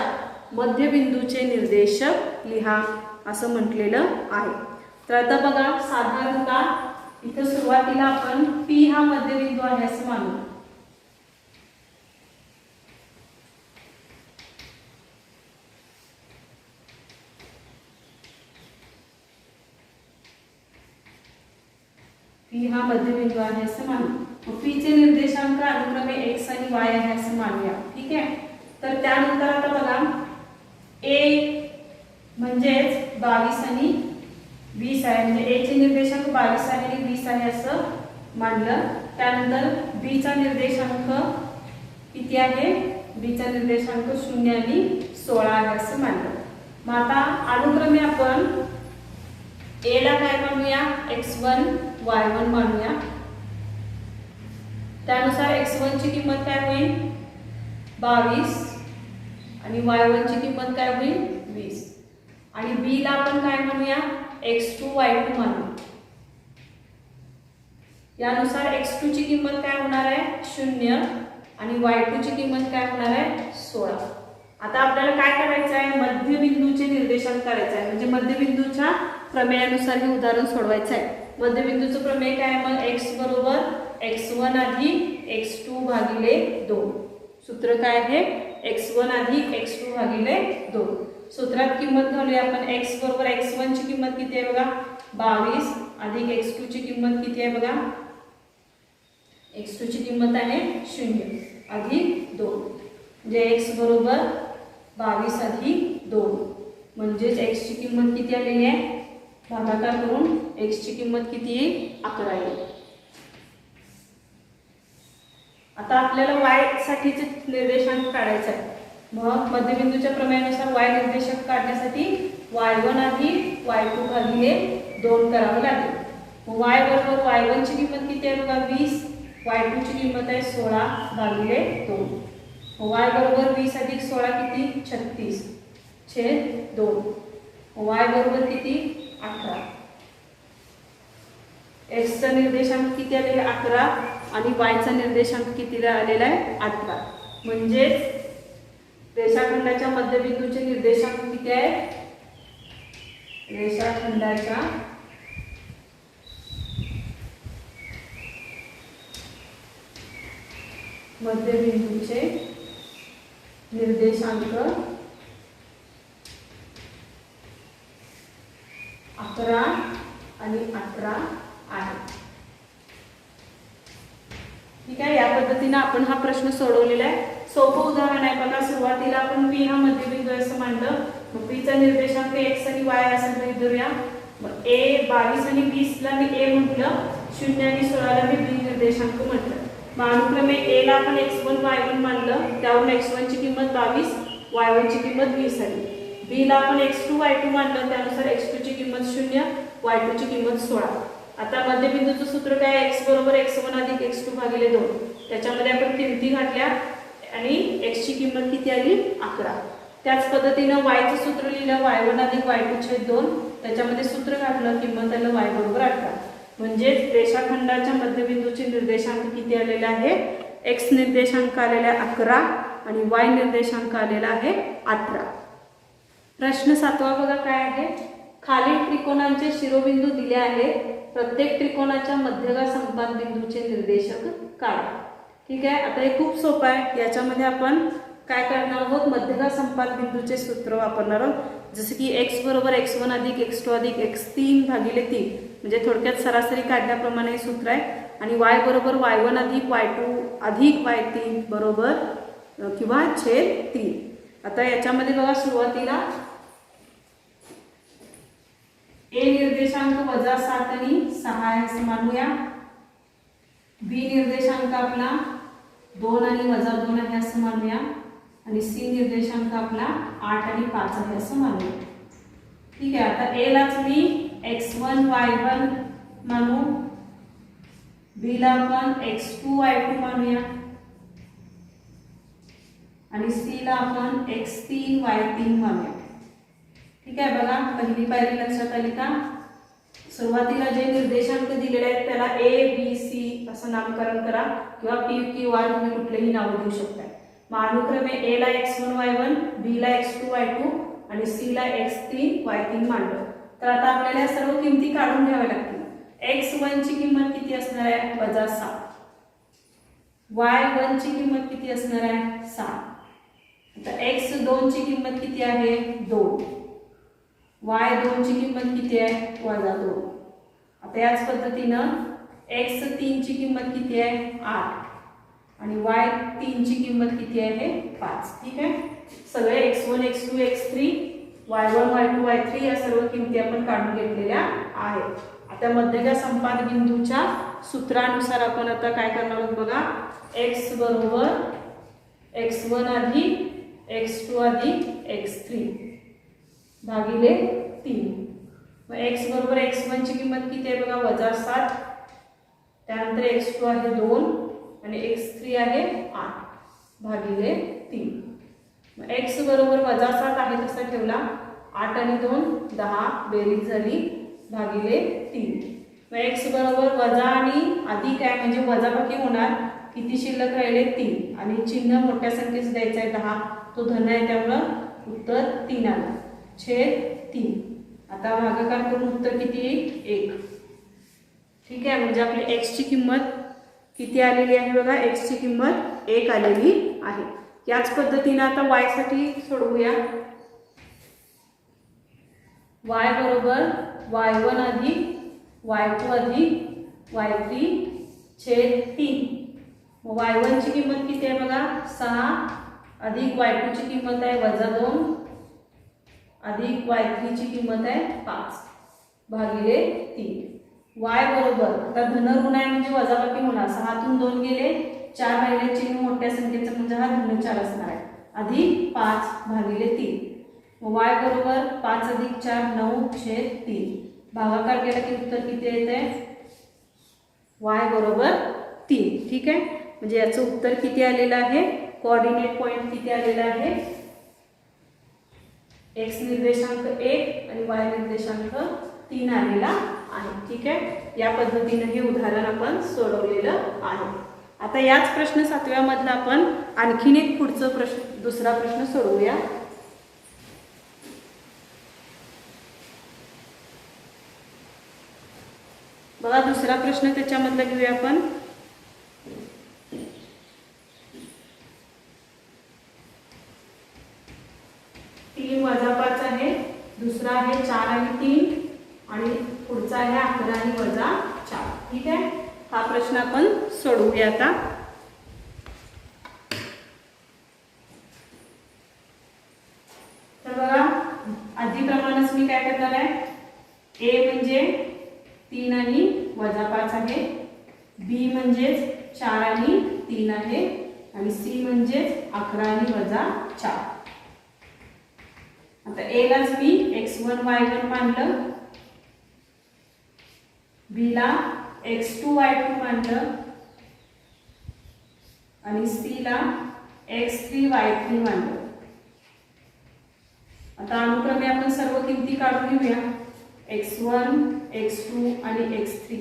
मध्यबिंदूचे निर्देशक लिहा असं म्हटलेलं आहे. तर आता बघा साधारणतः इथं सुरुवातीला आपण p हा मध्यबिंदू आहे असं मानू. P हा मध्यबिंदू आहे असं मानू. मग P चे निर्देशांक अनुक्रमे x आणि y आहे असं मानूया. ठीक आहे. तर त्यानंतर आता बघा A म्हणजेच 22 आणि 20 आहे, म्हणजे A चे निर्देशांक 22 आहे आणि 20 आहे असं मानलं. त्यानंतर B चा निर्देशांक किती आहे? B चा निर्देशांक 0 आणि 16 आहे असं मानलं. मग आता अनुक्रमे आपण A ला काय मानूया? x1 y1 मानूया. त्यानुसार x1 ची किंमत काय होईल? 22 आणि y1 ची किंमत काय होईल? 20. आणि B ला आपण काय म्हणूया? x2 y2 मानू. यानुसार x2 ची किंमत काय होणार आहे? 0 आणि y2 ची किंमत काय होणार आहे? 16. आता आपल्याला काय करायचं आहे? मध्यबिंदूचे निर्देशांक करायचे आहे, म्हणजे मध्यबिंदूच्या प्रमेयानुसार हे उदाहरण सोडवायचं आहे. मध्यबिंदूचं प्रमेय काय आहे? मग x बरोबर x1 अधिक x2 भागिले 2. सूत्र काय आहे? x1 अधिक x2 भागिले 2. सूत्रात किंमत घालूया आपण. x बरोबर x1 ची किंमत किती आहे बघा? 22 अधिक x2 ची किंमत किती आहे बघा? x2 ची किंमत आहे 0 अधिक 2, म्हणजे x बरोबर 22 अधिक 2, म्हणजेच x ची किंमत किती आलेली आहे? भागाकार करून x ची किंमत किती येईल? 11 येईल. आता आपल्याला y साठीचे निर्देशांक काढायचे आहे. मग मध्यबिंदूच्या प्रमेयानुसार y निर्देशांक काढण्यासाठी y1 अधिक y2 भागिले 2 करावे लागेल. मग y बरोबर y1 ची किंमत किती आहे बघा? 20. y2 ची किंमत आहे 16 भागिले 2. y बरोबर 20 अधिक 16 किती? 36 छेद 2. y बरोबर किती? 18. x चा निर्देशांक किती आलेला? 11 आणि y चा निर्देशांक कितीला आलेला आहे? 18. म्हणजेच रेषाखंडाच्या मध्यबिंदूचे निर्देशांक किती आहे? रेषाखंडाच्या मध्यबिंदूचे निर्देशांक 11 आणि 18 आहे. ठीक आहे. या पद्धतीने आपण हा प्रश्न सोडवलेला आहे. सोपं उदाहरण आहे बघा. सुरुवातीला आपण P हा मध्यबिंदू असं मानलं. मग P चा निर्देशांक x आणि y असं गृहीत धरूया. मग A 22 आणि 20 ला मी A म्हटलं, 0 आणि 16 ला मी B निर्देशांक म्हटलं. मग अनुक्रमे A ला आपण x1 y1 मानलं, त्यावरून x1 ची किंमत 22, y1 ची किंमत 20 आली. B ला आपण x2 y2 मानलं, त्यानुसार x2 ची किंमत 0, y2 ची किंमत 16. आता मध्यबिंदूचं सूत्र काय? x बरोबर x1 अधिक x2 भागिले 2. त्याच्यामध्ये आपण किमती घातल्या आणि x ची किंमत किती आली? 11. त्याच पद्धतीने y चं सूत्र लिहिलं, y1 अधिक y2 छेद 2. त्याच्यामध्ये सूत्र घातलं, किंमत आलं y बरोबर 18. म्हणजेच रेषाखंडाच्या मध्यबिंदूचे निर्देशांक किती आलेले आहे? x निर्देशांक आलेला आहे 11 आणि y निर्देशांक आलेला आहे 18. प्रश्न 7वा बघा काय आहे? खालील त्रिकोणांचे शिरोबिंदू दिले आहेत. प्रत्येक त्रिकोणाच्या मध्यगा संपात बिंदूचे निर्देशक काढा. ठीक आहे. आता हे खूप सोपं आहे. याच्यामध्ये आपण काय करणार आहोत? मध्यगा संपात बिंदूचे सूत्र वापरणार आहोत. जसे की x बरोबर x1 अधिक x2 अधिक x3 भागिले 3, म्हणजे थोडक्यात सरासरी काढल्याप्रमाणे हे सूत्र आहे. आणि y बरोबर y1 अधिक y2 अधिक y3 बरोबर किंवा छेद 3. आता याच्यामध्ये बघा सुरुवातीला A निर्देशांक -7 आणि 6 आहे असं मानूया. B निर्देशांक आपला 2 आणि -2 आहे असं मानूया. आणि C निर्देशांक आपला 8 आणि 5 आहे असं मानूया. ठीक आहे. आता A लाच मी x1 y1 मानू, B ला आपण x2 y2 मानूया आणि C ला आपण x3 y3 मानूया. ठीक आहे. बघा पहिली पायरी लक्षात आली का? सुरुवातीला जे निर्देशांक दिलेले आहेत त्याला A B C असं नामकरण करा किंवा P Q R तुम्ही कुठलेही नाव देऊ शकता. मग अनुक्रमे A ला x1 y1, B ला x2 y2 आणि C ला x3 y3 मांडलं. तर आता आपल्याला या सर्व किमती काढून घ्याव्या लागतील. x1 ची किंमत किती असणार आहे? -7. y1 ची किंमत किती असणार आहे? 7. आता x2 ची किंमत किती आहे? 2. y2 ची किंमत किती आहे? -2. आता याच पद्धतीनं x3 ची किंमत किती आहे 8 आणि y3 ची किंमत किती आहे 5. ठीक आहे, सगळे x1 x2 x3 y1 y2 y3 या सर्व किमती आपण काढून घेतलेल्या आहेत. आता मध्यच्या संपात बिंदूच्या सूत्रानुसार आपण आता काय करणार आहोत बघा. x बरोबर x1 अधिक x2 अधिक x3 भागिले 3. मग x बरोबर x1 ची किंमत किती आहे बघा -7, त्यानंतर x2 आहे 2 आणि x3 आहे 8 भागिले 3. मग x बरोबर -7 आहे तसा ठेवला, 8 आणि 2 10 बेरीज झाली भागिले 3. मग x बरोबर वजा आणि अधिक आहे म्हणजे वजाबाकी होणार, किती शिल्लक राहिले 3 आणि चिन्ह मोठ्या संख्येस द्यायचा आहे 10, तो धन आहे त्यामुळं उत्तर 3 आलं छेद 3. आता भागाकार करून उत्तर किती येईल 1. ठीक आहे, म्हणजे आपली x ची किंमत किती आलेली आहे बघा, x ची किंमत 1 आलेली आहे. याच पद्धतीने आता y साठी सोडवूया. y बरोबर y1 अधिक y2 अधिक y3 छेद 3. मग y1 ची किंमत किती आहे बघा 6 अधिक y2 ची किंमत आहे -2 अधिक y3 ची किंमत आहे 5 भागिले 3. y बरोबर आता धन ऋण आहे म्हणजे वजाबाकी होणार, 6 तून 2 गेले 4 राहिले, चिन्ह मोठ्या संख्येचं म्हणजे हा धन 4 असणार आहे अधिक 5 भागिले 3. मग y बरोबर 5 अधिक 4 9 छेद 3. भागाकार केला की उत्तर किती येते y बरोबर 3. ठीक आहे, म्हणजे याचं उत्तर किती आलेलं आहे, कोऑर्डिनेट पॉइंट किती आलेला आहे x निर्देशांक 1 आणि y निर्देशांक 3 आलेला आहे. ठीक आहे, या पद्धतीने हे उदाहरण आपण सोडवलेलं आहे. आता याच प्रश्न 7व्या मधला आपण आणखीन एक दुसरा प्रश्न सोडवूया. बघा दुसरा प्रश्न त्याच्यामधला घेऊया आपण. 3 वजा 5 आहे, दुसरा आहे 4 आणि 3 आणि पुढचा आहे 11 आणि वजा 4. ठीक आहे, हा प्रश्न आपण सोडवूया आता. तर बघा आधीप्रमाणेच मी काय करणार आहे, a म्हणजे 3 आणि वजा 5 आहे, b म्हणजेच 4 आणि 3 आहे आणि c म्हणजेच 11 आणि वजा 4. आता a लाच मी x1 y1 मानलं, b ला x2 y2 मानलं आणि c ला x3 y3 मानलं. आता अनुक्रमे आपण सर्व किमती काढून घेऊया. x1 x2 आणि x3.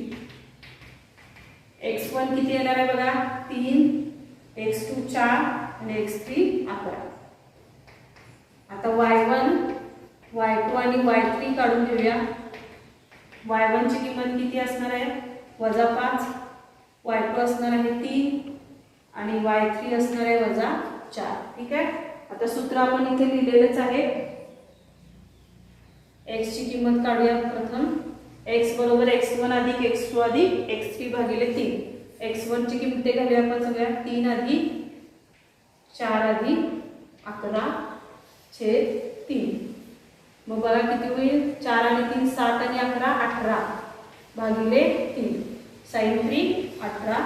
x1 किती येणार आहे बघा 3, x2 4 आणि x3 11. आता y1 y2 आणि y3 काढून घेऊया. y1 ची किंमत किती असणार आहे वजा 5, y2 असणार आहे 3 आणि y3 असणार आहे वजा 4. ठीक आहे, आता सूत्र आपण इथे लिहिलेलंच आहे. x ची किंमत काढूया प्रथम. x बरोबर x1 अधिक x2 अधिक x3 भागिले 3. x1 ची किंमत घालूया आपण सगळ्या 3 अधिक 4 अधिक 11 छेद 3. मग बघा किती होईल 4 आणि 3 7 आणि 11 18 भागिले 3. sin 3 18.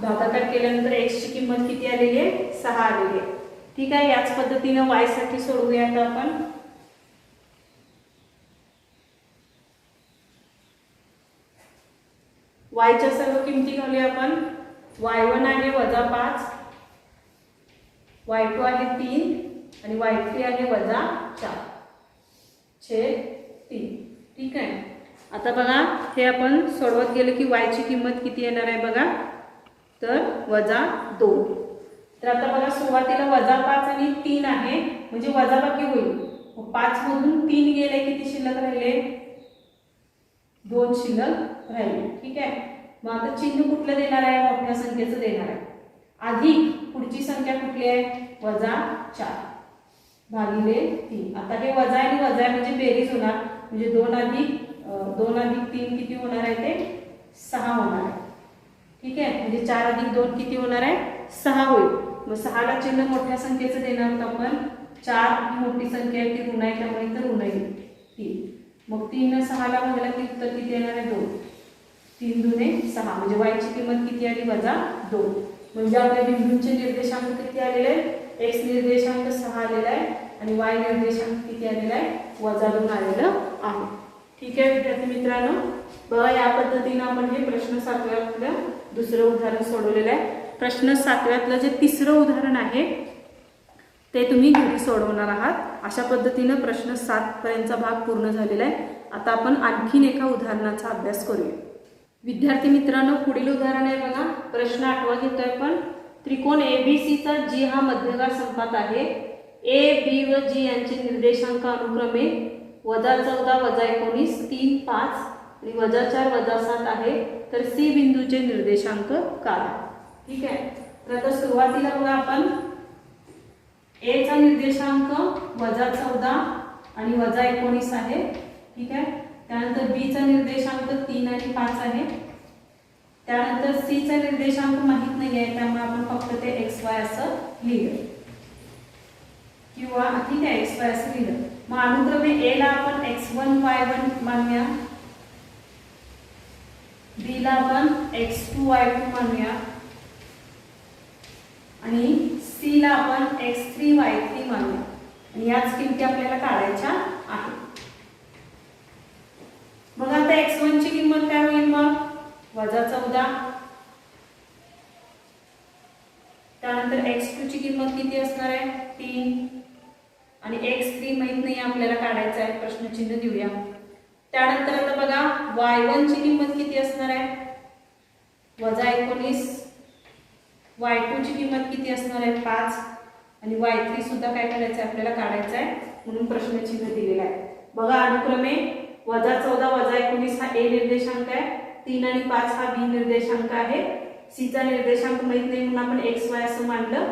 भागाकार केल्यानंतर x ची किंमत किती आलेली आहे 6 आलेली आहे. ठीक आहे, याच पद्धतीने y साठी सोडवूया आता आपण. y च्या सर्व किमती घालूया आपण. y1 आहे वजा 5, y2 आहे 3 आणि y3 आहे वजा 4 छेद 3. ठीक आहे, आता बघा हे आपण सोडवत गेले की y ची किंमत किती येणार आहे बघा, तर वजा 2. तर आता बघा सुरुवातीला वजा 5 आणि 3 आहे म्हणजे वजाबाकी होईल. 5 मधून 3 गेले किती शिल्लक राहिले 2 शिल्लक राहिले. ठीक आहे, मग आता चिन्ह कुठलं देणार आहे मोठ्या संख्येचं देणार आहे. अधिक पुढची संख्या कुठली आहे वजा 4 भागिले 3. आता हे वजा आणि वजा आहे म्हणजे बेरीज होणार, म्हणजे 2 अधिक 3 किती होणार आहे ते 6 होणार आहे. ठीक आहे, म्हणजे 4 अधिक 2 किती होणार आहे 6 होईल. मग 6ला चिन्ह मोठ्या संख्येचं देणार आहोत आपण. 4 ही मोठी संख्या आहे ती ऋण आहे त्यामुळे इथं ऋण येईल 3. मग 3 ने 6ला भागला की उत्तर किती येणार आहे 2. 3 दुने 6 म्हणजे y ची किंमत किती आली -2. म्हणजे आपल्या बिंदूंचे निर्देशांक किती आलेले आहे x निर्देशांक 6 आलेला आहे आणि y निर्देशांक किती आलेला आहे -2 आलेलं आहे. ठीक आहे विद्यार्थी मित्रांनो, बघा या पद्धतीने आपण हे प्रश्न 7व्यातलं दुसरं उदाहरण सोडवलेलं आहे. प्रश्न 7व्यातलं जे तिसरं उदाहरण आहे ते तुम्ही घरी सोडवणार आहात. अशा पद्धतीने प्रश्न 7 पर्यंतचा भाग पूर्ण झालेला आहे. आता आपण आणखीन एका उदाहरणाचा अभ्यास करूया. विद्यार्थी मित्रांनो, पुढील उदाहरण आहे बघा. प्रश्न 8वा घेतोय आपण. त्रिकोण एबीसीचा जी हा मध्यगा संपात आहे. ए बी व जी यांचे निर्देशांक अनुक्रमे -14 -19 3 5 आणि -4 -7 आहे. तर सी बिंदूचे निर्देशांक काढा. ठीक आहे, तर आता सुरुवातीला बघा आपण ए चा निर्देशांक -14 आणि -19 आहे. ठीक आहे, त्यानंतर बी चा निर्देशांक 3 आणि 5 आहे. त्यानंतर सी चा निर्देशांक माहित नाही आहे त्यामुळे आपण फक्त ते xy असं लिहिलं किंवा ठीक आहे xy असं लिहिलं. मग अनुक्रमे ए ला आपण x1 y1 मानूया, बी ला आपण x2 y2 मानूया आणि सी ला आपण x3 y3 मानूया आणि याच किमती आपल्याला काढायच्या आहेत. मग आता x1 ची किंमत काय होईल मग -14. त्यानंतर x2 ची किंमत किती असणार आहे 3 आणि x3 माहित नाही आपल्याला काढायचा आहे, प्रश्नचिन्ह देऊया. त्यानंतर आता बघा y1 ची किंमत किती असणार आहे -19. y2 ची किंमत किती असणार आहे 5 आणि y3 सुद्धा काय करायचं आहे आपल्याला काढायचं आहे म्हणून प्रश्नचिन्ह दिलेलं आहे. बघा अनुक्रमे -14 -19 हा ए निर्देशांक आहे, 3 आणि 5 हा बी निर्देशांक आहे. सी चा निर्देशांक माहित नाही म्हणून आपण xy असं मानलं.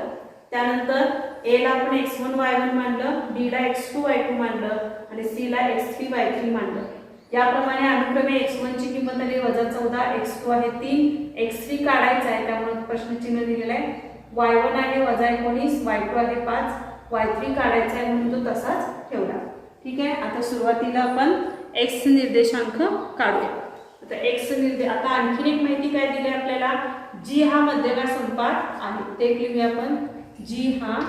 त्यानंतर ए ला आपण x1 y1 मानलं, बी ला x2 y2 मानलं आणि सी ला x3 y3 मानलं. याप्रमाणे अनुक्रमे x1 ची किंमत आली -14, x2 आहे 3, x3 काढायचा आहे त्यामुळे प्रश्नचिन्ह दिलेलं आहे. y1 आहे -19, y2 आहे 5, y3 काढायचा आहे म्हणून तो तसाच ठेवला. ठीक आहे, आता सुरुवातीला आपण x निर्देशांक काढूया. आता आता आणखीन एक माहिती काय दिली आपल्याला, जी हा मध्यगा संपात आहे ते लिहूया आपण. जी हा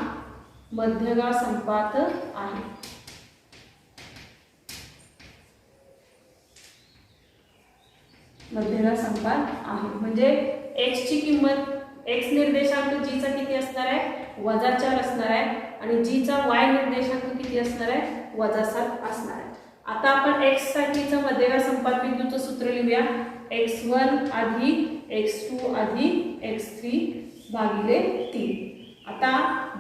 मध्यगा संपात आहे. मध्यगा संपात आहे म्हणजे x ची किंमत x निर्देशांक g चा किती असणार आहे -4 असणार आहे आणि g चा y निर्देशांक किती असणार आहे -7 असणार आहे. आता आपण x साठीचा मध्यगा संपात बिंदूचं सूत्र लिहूया. x1 अधिक x2 अधिक x3 भागिले 3. आता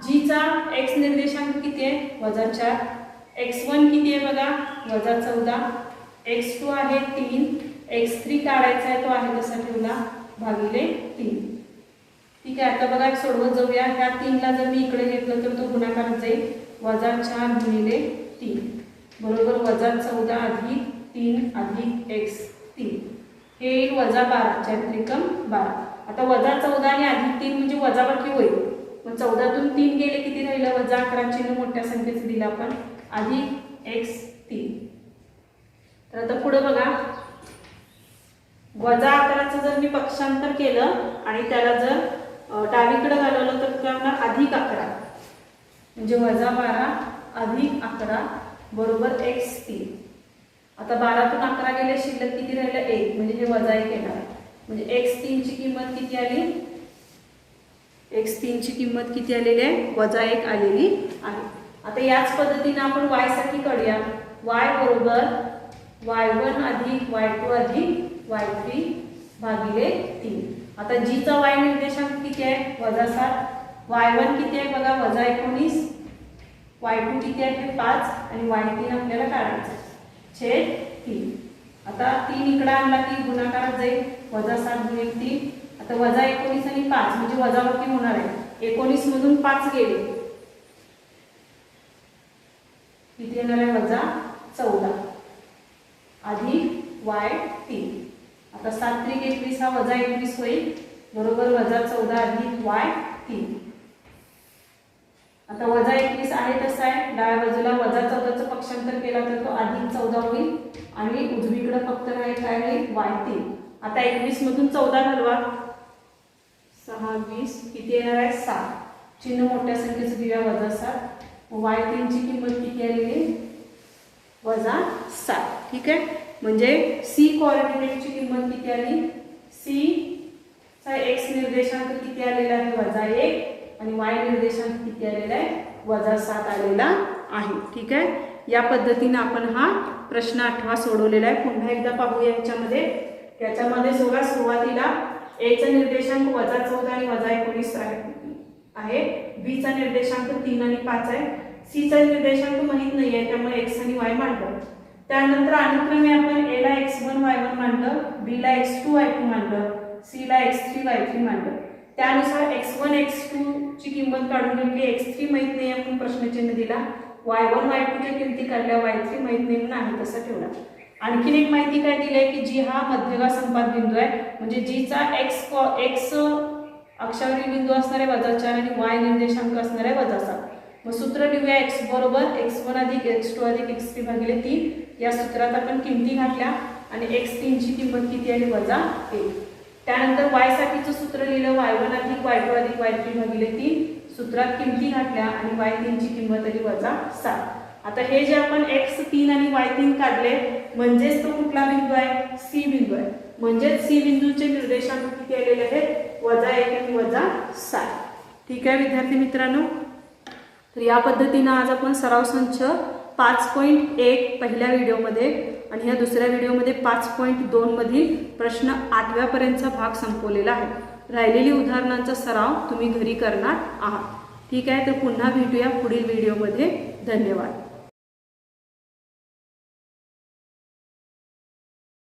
g चा x निर्देशांक किती आहे -4, x1 किती आहे बघा -14, x2 आहे 3, x3 काढायचा आहे तो आहे तसा ठेवला भागिले 3. ठीक आहे, आता बघा सोडवत जाऊया. ह्या 3 ला जर मी इकडे घेतलं तर तो गुणाकार जाईल -4 गुणिले 3 बरोबर -14 अधिक 3 अधिक x3 हे येईल -12 त्रिकम 12. आता -14 आणि अधिक 3 म्हणजे वजाबाकी होईल. मग 14 तून 3 गेले किती राहिलं -11 चिन्ह मोठ्या संख्येचं दिलं आपण अधिक x3. तर आता पुढे बघा -11चं जर मी पक्षांतर केलं आणि त्याला जर डावीकडे घालवलं तर काय होणार +11 म्हणजे -12 अधिक 11 बरोबर x3. आता 12 तून 11 गेले शिल्लक किती राहिलं 1 म्हणजे हे -1 येणार म्हणजे x3 ची किंमत किती आली x3 ची किंमत किती आलेली आहे -1 आलेली आहे. आता याच पद्धतीने आपण y साठी काढूया. y बरोबर y1 अधिक y2 अधिक y3 भागिले 3. आता g चा y निर्देशांक किती आहे -7, y1 किती आहे बघा -19, y2 किती आहे 5 आणि y3 आपल्याला काढायचं छेद 3. आता 3 इकडे आणला की गुणाकारात जाईल -7 गुणिले 3. आता -19 आणि 5 म्हणजे वजाबाकी होणार आहे. 19 मधून 5 गेले किती येणार आहे -14 अधिक y3. आता 7 × 21 हा -21 होईल बरोबर -14 अधिक y3. आता -21 आहे तसं आहे, डाव्या बाजूला -14चं पक्षांतर केला तर तो -14 होईल आणि उजवीकडे फक्त राहील काय होईल y3. आता 21 मधून 14 घालवा, 6 20 किती येणार आहे 7. चिन्ह मोठ्या संख्येचं दिव्या -7. y3 ची किंमत किती आलेली -7. ठीक आहे, म्हणजे सी कोऑर्डिनेटची किंमत किती आली, सी चा x निर्देशांक किती आलेला आहे -1 आणि y निर्देशांक किती आलेला आहे -7 आलेला आहे. ठीक आहे, या पद्धतीने आपण हा प्रश्न 8वा सोडवलेला आहे. पुन्हा एकदा पाहूया याच्यामध्ये सुरुवातीला a चा निर्देशांक -14 आणि -19 आहे, b चा निर्देशांक 3 आणि 5 आहे, c चा निर्देशांक माहित नाही आहे त्यामुळे x आणि y मांडलं. त्यानंतर अनुक्रमे आपण a ला x1 y1 मांडलं, b ला x2 y2 मांडलं, c ला x3 y3 मांडलं. त्यानुसार x1 x2 ची किंमत काढून घेतली, x3 माहित नाही आहे म्हणून प्रश्नचिन्ह दिला, y1 y2 च्या किमती काढल्या, y3 माहित नाही म्हणून आहे तसा ठेवला. आणखीन एक माहिती काय दिली आहे की जी हा मध्यगा संपात बिंदू आहे, म्हणजे जीचा x अक्षावरील बिंदू असणारे -4 आणि y निर्देशांक असणारे -7. मग सूत्र लिहूया, x बरोबर x1 अधिक x2 अधिक x3 भागिले 3. या सूत्रात आपण किमती घातल्या आणि x3 ची किंमत किती आली -1. त्यानंतर y साठीचं सूत्र लिहिलं, y1 अधिक y2 अधिक y3 भागिले 3. सूत्रात किमती घातल्या आणि y3 ची किंमत आली -7. आता हे जे आपण x3 आणि y3 काढले म्हणजेच तो कुठला बिंदू आहे, सी बिंदू आहे. म्हणजे सी बिंदूचे निर्देशांक किती आलेले आहेत -1 आणि -7. ठीक आहे विद्यार्थी मित्रांनो, तर या पद्धतीने आज आपण सराव संच 5.1 पहिल्या व्हिडिओमध्ये आणि ह्या दुसऱ्या व्हिडिओमध्ये 5.2 मधील प्रश्न 8व्या पर्यंतचा भाग संपवलेला आहे. राहिलेली उदाहरणांचा सराव तुम्ही घरी करणार आहात. ठीक आहे, तर पुन्हा भेटूया पुढील व्हिडिओमध्ये. धन्यवाद.